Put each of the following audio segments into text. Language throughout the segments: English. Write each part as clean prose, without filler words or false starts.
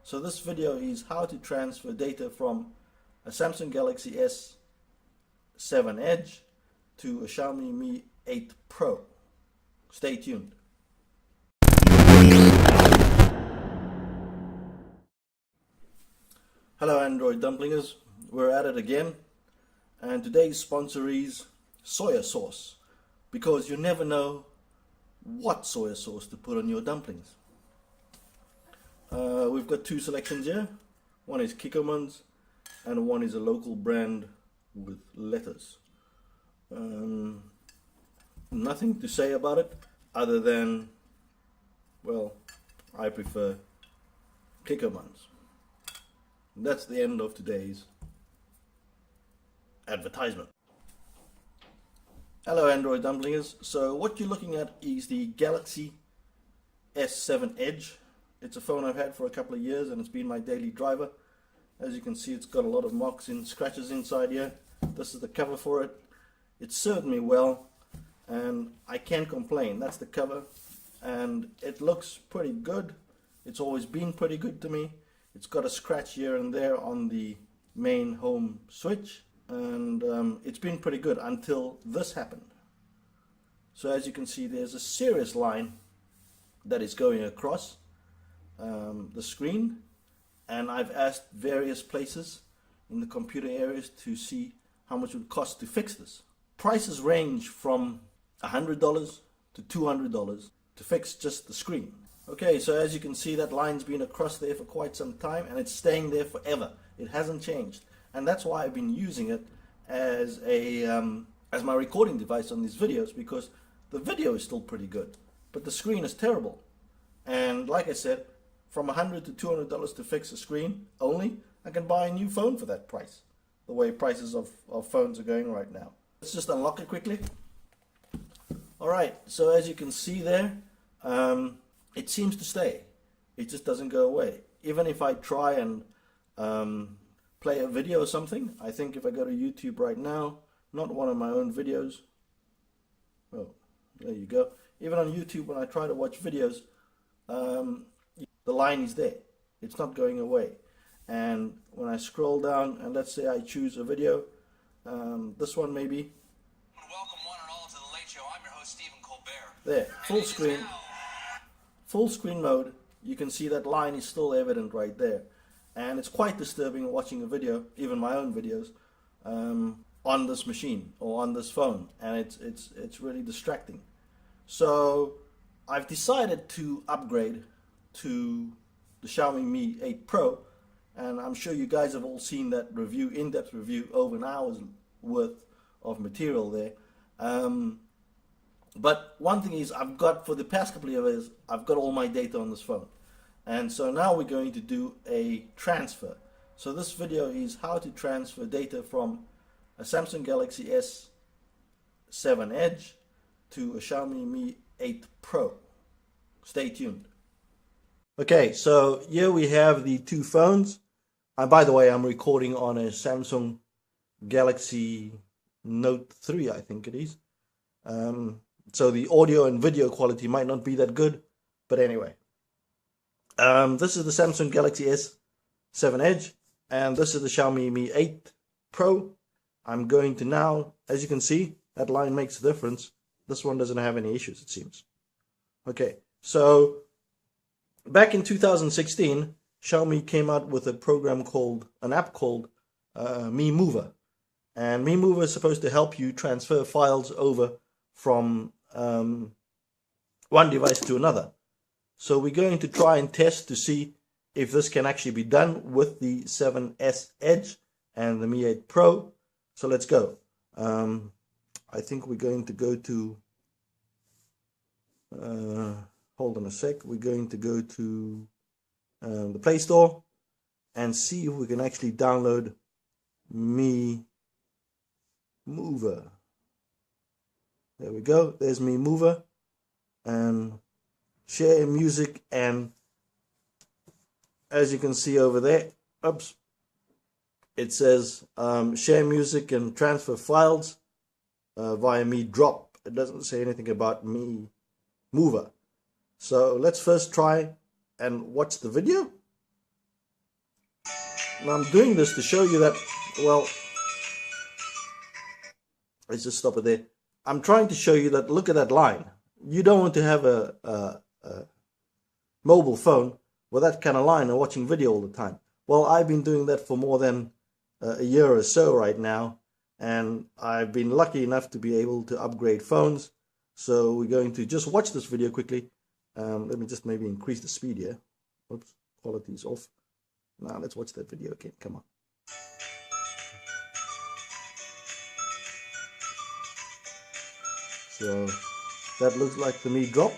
So this video is how to transfer data from a Samsung Galaxy S7 Edge to a Xiaomi Mi 8 Pro. Stay tuned. Hello Android dumplingers, we're at it again, and today's sponsor is soya sauce, because you never know what soya sauce to put on your dumplings. We've got two selections here. One is Kikkoman's and one is a local brand with lettuce. Nothing to say about it other than, well, I prefer Kikkoman's. That's the end of today's advertisement. Hello Android dumplingers. So what you're looking at is the Galaxy S7 Edge. It's a phone I've had for a couple of years and it's been my daily driver. As you can see, it's got a lot of marks and scratches inside here. This is the cover for it. It served me well and I can't complain. That's the cover and it looks pretty good. It's always been pretty good to me. It's got a scratch here and there on the main home switch, and it's been pretty good until this happened. So as you can see, there's a serious line that is going across the screen, and I've asked various places in the computer areas to see how much it would cost to fix this. Prices range from $100 to $200 to fix just the screen. Okay, so as you can see, that line's been across there for quite some time and it's staying there forever. It hasn't changed, and that's why I've been using it as my recording device on these videos, because the video is still pretty good, but the screen is terrible. And like I said, from $100 to $200 to fix a screen only, I can buy a new phone for that price, the way prices of phones are going right now. Let's just unlock it quickly. Alright, so as you can see there, it seems to stay. It just doesn't go away. Even if I try and play a video or something, I think if I go to YouTube right now, not one of my own videos, oh, there you go. Even on YouTube, when I try to watch videos, the line is there. It's not going away. And when I scroll down and let's say I choose a video, this one maybe. Welcome one and all to the Late Show. I'm your host, Stephen Colbert. There, full screen. Full screen mode, you can see that line is still evident right there, and it's quite disturbing watching a video, even my own videos, on this machine or on this phone, and it's really distracting. So I've decided to upgrade to the Xiaomi Mi 8 Pro, and I'm sure you guys have all seen that review, in-depth review, over an hour's worth of material there. But one thing is, I've got, for the past couple of years, I've got all my data on this phone. And so now we're going to do a transfer. So this video is how to transfer data from a Samsung Galaxy S7 Edge to a Xiaomi Mi 8 Pro. Stay tuned. Okay, so here we have the two phones. By the way, I'm recording on a Samsung Galaxy Note 3, I think it is. So the audio and video quality might not be that good, but anyway. This is the Samsung Galaxy S7 Edge, and this is the Xiaomi Mi 8 Pro. I'm going to now, as you can see, that line makes a difference. This one doesn't have any issues, it seems. Okay, so back in 2016, Xiaomi came out with an app called Mi Mover. And Mi Mover is supposed to help you transfer files over from one device to another. So we're going to try and test to see if this can actually be done with the 7S Edge and the Mi 8 Pro. So let's go. I think we're going to go to, hold on a sec, we're going to go to the Play Store and see if we can actually download Mi Mover. There we go, there's Mi Mover, and share music, and as you can see over there, oops, it says share music and transfer files via Mi Drop. It doesn't say anything about Mi Mover. So let's first try and watch the video, Now I'm doing this to show you that, well, let's just stop it there. I'm trying to show you that, look at that line. You don't want to have a mobile phone with that kind of line and watching video all the time. Well, I've been doing that for more than a year or so right now, and I've been lucky enough to be able to upgrade phones. So we're going to just watch this video quickly. Let me just maybe increase the speed here. Oops, quality is off. Now let's watch that video again. Come on. So that looks like the Mi Drop.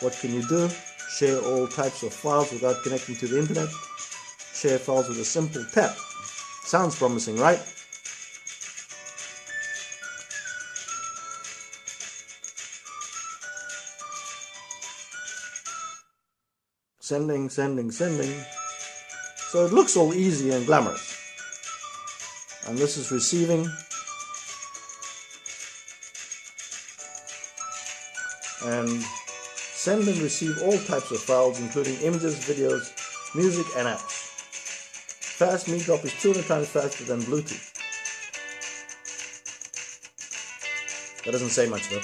What can you do? Share all types of files without connecting to the internet. Share files with a simple tap. Sounds promising, right? Sending, sending, sending. So it looks all easy and glamorous. And this is receiving. And send and receive all types of files, including images, videos, music, and apps. Fast Mi Drop is 200 times faster than Bluetooth. That doesn't say much though.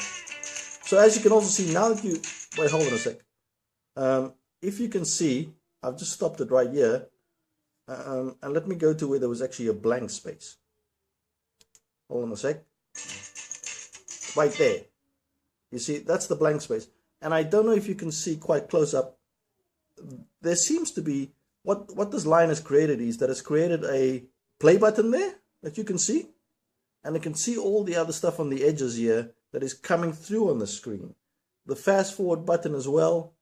So as you can also see, now that you, wait, hold on a sec. If you can see, I've just stopped it right here. And let me go to where there was actually a blank space. Hold on a sec. Right there. You see, that's the blank space. And I don't know if you can see quite close up. There seems to be, what this line has created is that it's created a play button there that you can see. And you can see all the other stuff on the edges here that is coming through on the screen. The fast forward button as well.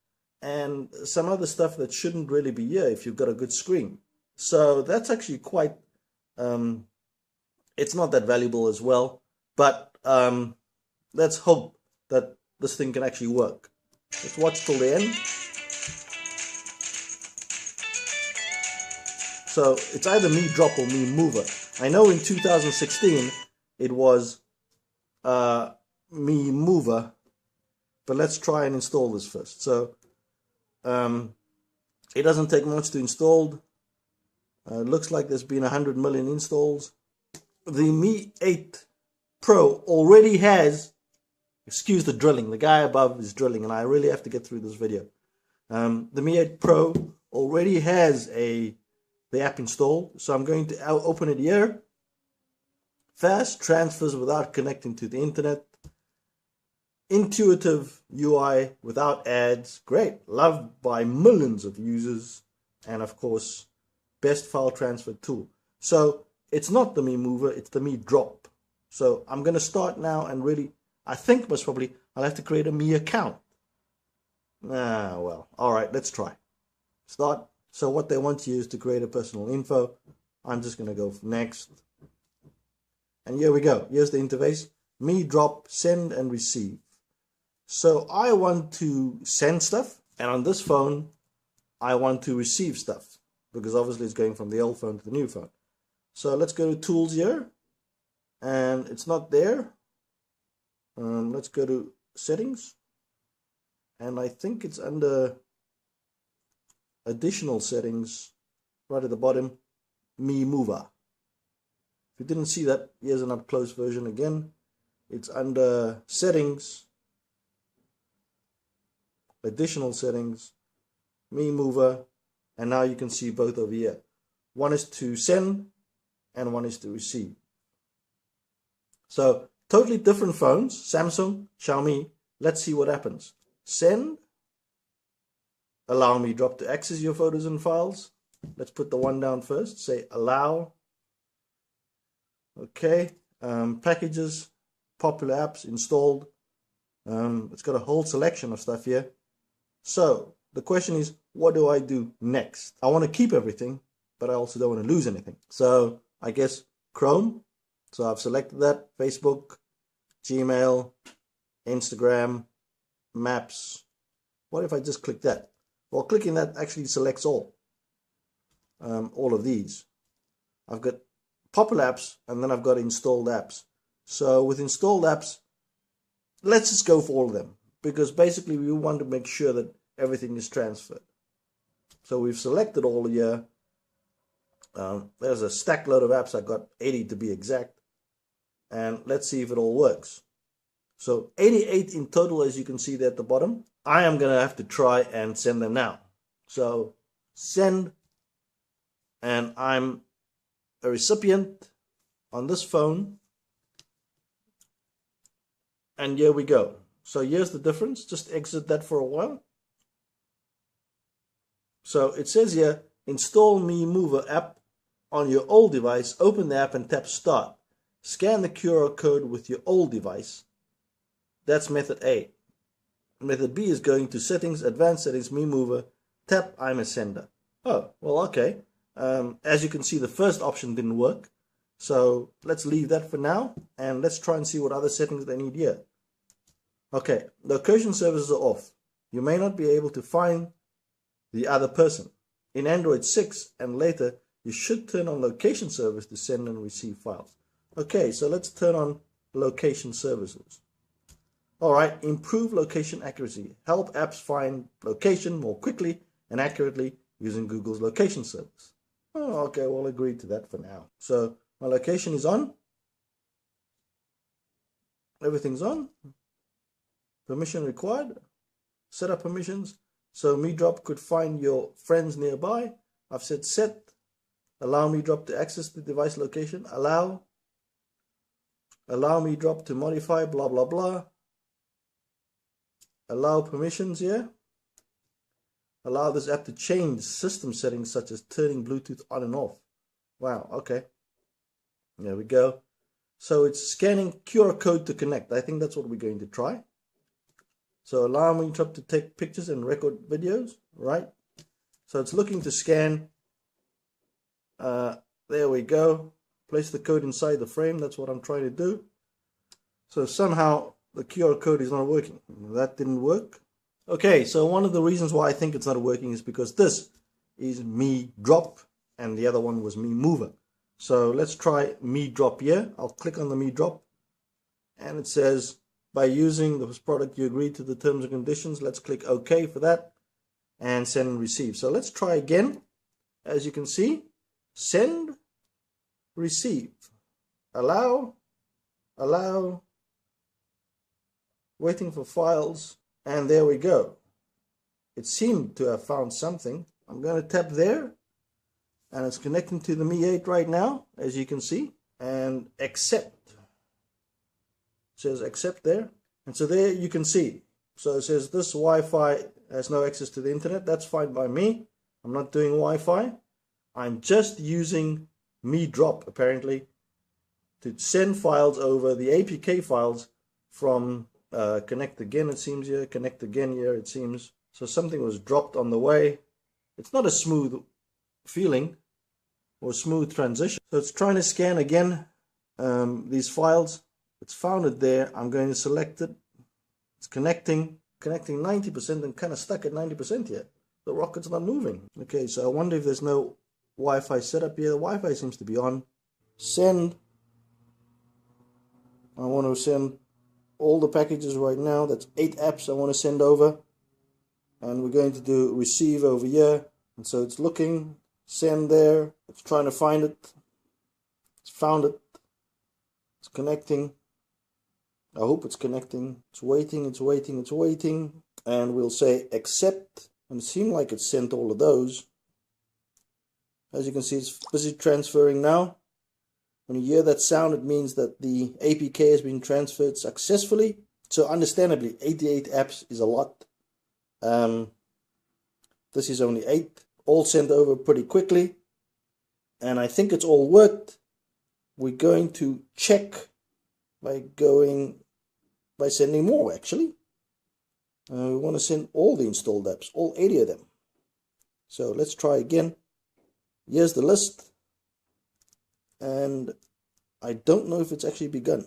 And some other stuff that shouldn't really be here if you've got a good screen. So that's actually quite, it's not that valuable as well. But let's hope that this thing can actually work. Let's watch till the end. So it's either Mi Drop or Mi Mover. I know in 2016 it was Mi Mover, but let's try and install this first. So it doesn't take much to install. It looks like there's been 100 million installs. The Mi 8 Pro already has, excuse the drilling, the guy above is drilling and I really have to get through this video. The Mi 8 Pro already has the app installed, so I'm going to open it here. Fast transfers without connecting to the internet. Intuitive UI without ads. Great. Loved by millions of users. And of course, best file transfer tool. So it's not the Mi Mover, it's the Mi Drop. So I'm going to start now and really, I think most probably I'll have to create a Mi account. Well, all right, let's try. Start. So what they want you is to create a personal info. I'm just going to go next. And here we go. Here's the interface. Mi Drop, send and receive. So I want to send stuff, and on this phone, I want to receive stuff, because obviously it's going from the old phone to the new phone. So let's go to tools here, and it's not there. Let's go to settings, and I think it's under additional settings, right at the bottom, Mi Mover. If you didn't see that, here's an up close version again. It's under settings, additional settings, Mi Mover, and now you can see both over here. One is to send and one is to receive. So totally different phones, Samsung, Xiaomi. Let's see what happens. Send, allow Mi Drop to access your photos and files. Let's put the one down first, say allow. Okay, packages, popular apps installed. It's got a whole selection of stuff here. So the question is, what do I do next? I want to keep everything, but I also don't want to lose anything. So I guess Chrome. So I've selected that. Facebook, Gmail, Instagram, Maps. What if I just click that? Well, clicking that actually selects all of these. I've got popular apps, and then I've got installed apps. So with installed apps, let's just go for all of them, because basically we want to make sure that everything is transferred. So we've selected all here. There's a stack load of apps. I got 80 to be exact. And let's see if it all works. So 88 in total, as you can see there at the bottom. I am going to have to try and send them now. So send, and I'm a recipient on this phone. And here we go. So here's the difference. Just exit that for a while. So it says here, install Mi Mover app on your old device. Open the app and tap start. Scan the QR code with your old device. That's method A. Method B is going to settings, advanced settings, Mi Mover, tap I'm a sender. Oh, well, okay. As you can see, the first option didn't work. So let's leave that for now. And let's try and see what other settings they need here. Okay, location services are off. You may not be able to find the other person. In Android 6 and later, you should turn on location service to send and receive files. Okay, so let's turn on location services. All right, improve location accuracy. Help apps find location more quickly and accurately using Google's location service. Oh, okay, we'll agree to that for now. So my location is on. Everything's on. Permission required. Set up permissions. So MiDrop could find your friends nearby. I've said set. Allow MiDrop to access the device location. Allow MiDrop to modify blah blah blah. Allow permissions here. Allow this app to change system settings such as turning Bluetooth on and off. Wow, okay. There we go. So it's scanning QR code to connect. I think that's what we're going to try. So allow MiDrop to take pictures and record videos, right? So it's looking to scan. There we go. Place the code inside the frame. That's what I'm trying to do. So somehow the QR code is not working. That didn't work. Okay, so one of the reasons why I think it's not working is because this is MiDrop and the other one was Mi Mover. So let's try MiDrop here. I'll click on the MiDrop and it says, by using this product you agree to the terms and conditions. Let's click OK for that and send and receive. So let's try again. As you can see, send, receive, allow, waiting for files, and there we go. It seemed to have found something. I'm going to tap there and it's connecting to the Mi 8 right now, as you can see, and accept. It says accept there, and so there you can see. So it says this Wi-Fi has no access to the internet. That's fine by me. I'm not doing Wi-Fi. I'm just using MiDrop apparently to send files over, the APK files from connect again, it seems here, connect again here, it seems. So something was dropped on the way. It's not a smooth feeling or smooth transition. So it's trying to scan again these files. It's found it there. I'm going to select it. It's connecting 90% and kind of stuck at 90% here. The rocket's not moving. Okay, so I wonder if there's no Wi-Fi setup here. The Wi-Fi seems to be on. Send. I want to send all the packages right now. That's 8 apps I want to send over. And we're going to do receive over here. And so it's looking, send there. It's trying to find it. It's found it. It's connecting. I hope it's connecting. It's waiting, it's waiting, it's waiting. And we'll say accept. And it seemed like it sent all of those. As you can see, it's busy transferring now. When you hear that sound, it means that the APK has been transferred successfully. So understandably, 88 apps is a lot. This is only 8. All sent over pretty quickly. And I think it's all worked. We're going to check by sending more, actually. We want to send all the installed apps, all 80 of them. So let's try again. Here's the list. And I don't know if it's actually begun.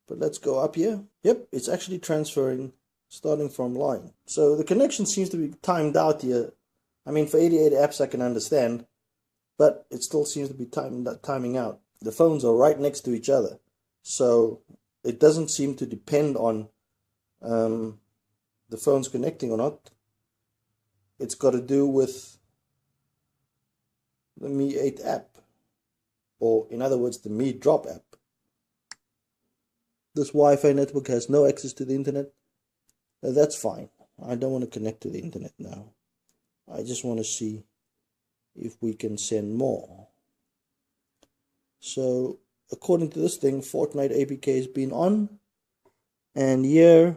But let's go up here. Yep, it's actually transferring, starting from line. So the connection seems to be timed out here. I mean, for 88 apps I can understand. But it still seems to be timing out. The phones are right next to each other. So it doesn't seem to depend on the phones connecting or not. It's got to do with the Mi 8 app, or in other words, the Mi Drop app. This Wi-Fi network has no access to the internet. That's fine. I don't want to connect to the internet now. I just want to see if we can send more. So according to this thing, Fortnite APK has been on, and here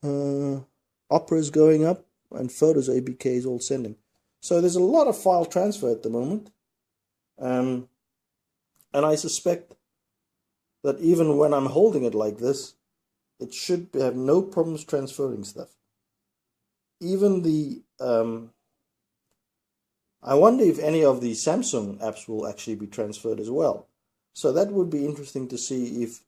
Opera is going up, and Photos APK is all sending. So there's a lot of file transfer at the moment, and I suspect that even when I'm holding it like this, it should have no problems transferring stuff. Even the I wonder if any of the Samsung apps will actually be transferred as well. So that would be interesting to see if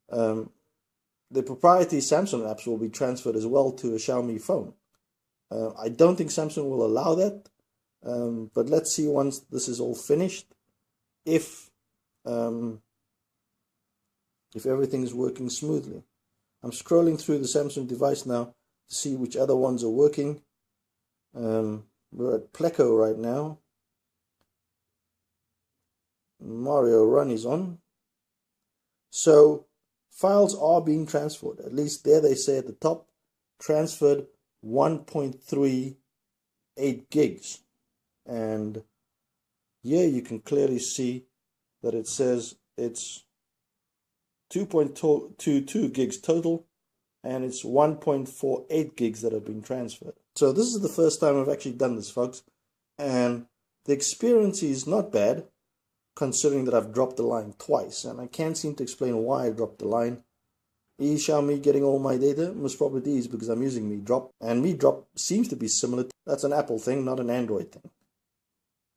the proprietary Samsung apps will be transferred as well to a Xiaomi phone. I don't think Samsung will allow that, but let's see once this is all finished if everything is working smoothly. I'm scrolling through the Samsung device now to see which other ones are working. We're at Pleco right now. Mario Run is on. So files are being transferred. At least there they say at the top, transferred 1.38 gigs. And here you can clearly see that it says it's 2.22 gigs total, and it's 1.48 gigs that have been transferred. So this is the first time I've actually done this, folks, and the experience is not bad, considering that I've dropped the line twice, and I can't seem to explain why I dropped the line. Is Xiaomi getting all my data? Most probably is, because I'm using Mi Drop, and Mi Drop seems to be similar. That's an Apple thing, not an Android thing.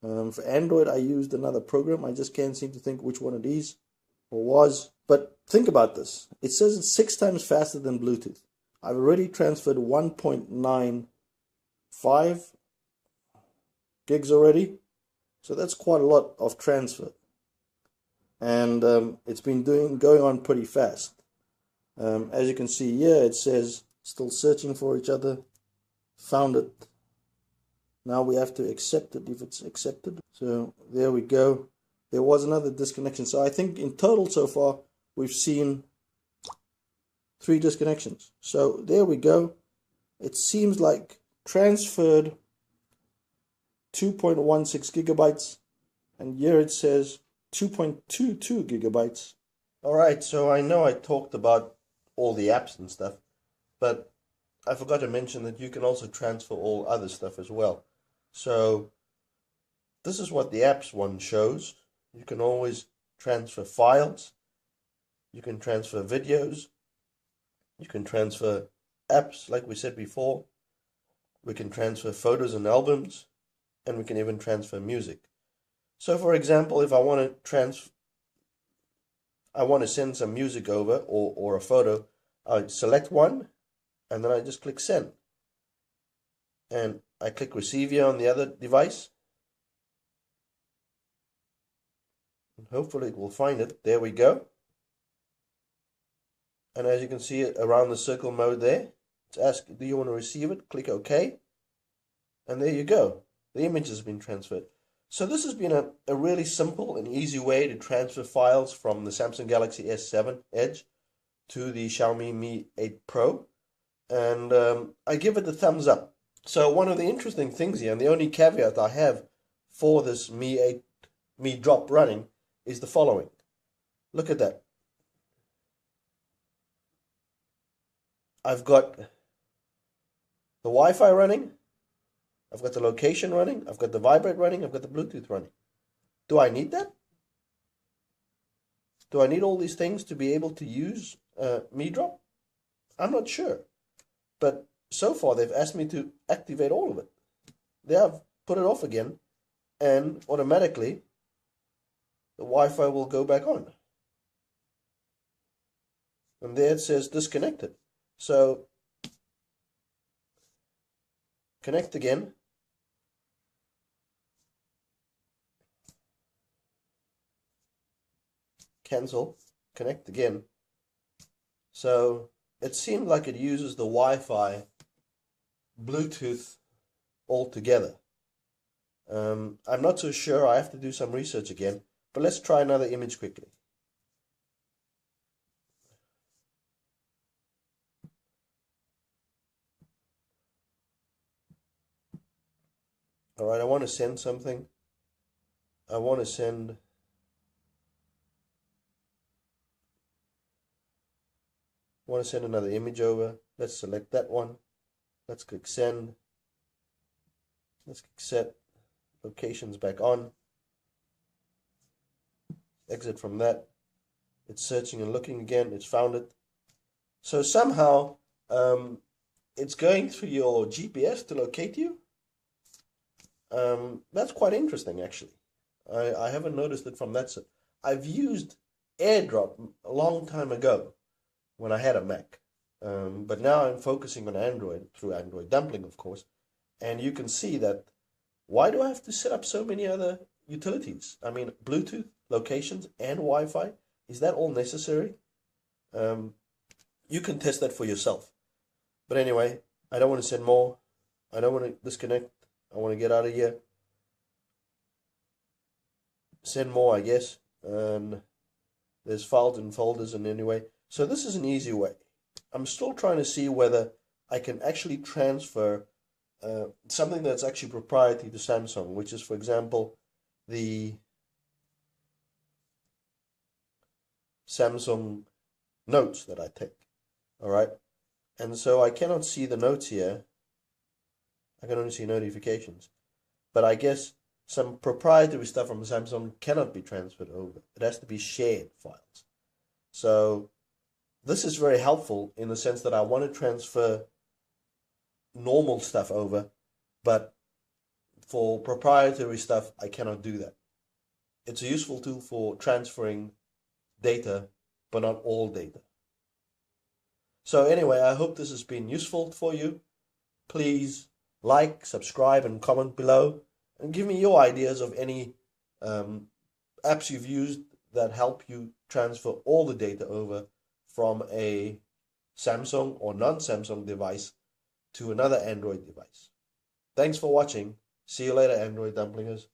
For Android, I used another program. I just can't seem to think which one it is or was. But think about this. It says it's 6 times faster than Bluetooth. I've already transferred 1.95 gigs already. So that's quite a lot of transfer. And it's been going on pretty fast. As you can see here, it says still searching for each other. Found it. Now we have to accept it if it's accepted. So there we go. There was another disconnection. So I think in total so far, we've seen 3 disconnections. So there we go. It seems like transferred 2.16 gigabytes. And here it says 2.22 gigabytes. Alright, so I know I talked about all the apps and stuff, but I forgot to mention that you can also transfer all other stuff as well. So this is what the apps one shows. You can always transfer files. You can transfer videos. You can transfer apps, like we said before. We can transfer photos and albums. And we can even transfer music. So for example, if I want to send some music over or a photo, I select one and then I just click send. And I click receive here on the other device. And hopefully it will find it. There we go. And as you can see around the circle mode there, it's asking, do you want to receive it? Click OK. And there you go. The image has been transferred. So this has been a really simple and easy way to transfer files from the Samsung Galaxy S7 Edge to the Xiaomi Mi 8 Pro. And I give it the thumbs up. So one of the interesting things here, and the only caveat I have for this Mi Drop running, is the following. Look at that. I've got the Wi-Fi running. I've got the location running, I've got the vibrate running, I've got the Bluetooth running. Do I need that? Do I need all these things to be able to use Mi Drop? I'm not sure. But so far they've asked me to activate all of it. They have put it off again, and automatically the Wi-Fi will go back on. And there it says disconnected. So connect again. Cancel, connect again. So it seemed like it uses the Wi-Fi Bluetooth altogether. I'm not so sure. I have to do some research again. But let's try another image quickly. All right, I want to send something. I want to send another image over. Let's select that one. Let's click send. Let's click set. Locations back on. Exit from that. It's searching and looking again. It's found it. So somehow it's going through your GPS to locate you. That's quite interesting, actually. I haven't noticed it from that side. I've used AirDrop a long time ago when I had a Mac. But now I'm focusing on Android, through Android Dumpling, of course. And you can see that, why do I have to set up so many other utilities? I mean, Bluetooth, locations, and Wi-Fi. Is that all necessary? You can test that for yourself. But anyway, I don't want to send more. I don't want to disconnect. I want to get out of here. Send more, I guess. And there's files and folders, and anyway. So this is an easy way. I'm still trying to see whether I can actually transfer something that's actually proprietary to Samsung, which is, for example, the Samsung notes that I take. All right. And so I cannot see the notes here. I can only see notifications. But I guess some proprietary stuff from Samsung cannot be transferred over. It has to be shared files. So this is very helpful in the sense that I want to transfer normal stuff over, but for proprietary stuff, I cannot do that. It's a useful tool for transferring data, but not all data. So anyway, I hope this has been useful for you. Please like, subscribe, and comment below, and give me your ideas of any apps you've used that help you transfer all the data over from a Samsung or non-Samsung device to another Android device. Thanks for watching. See you later, Android Dumplingers.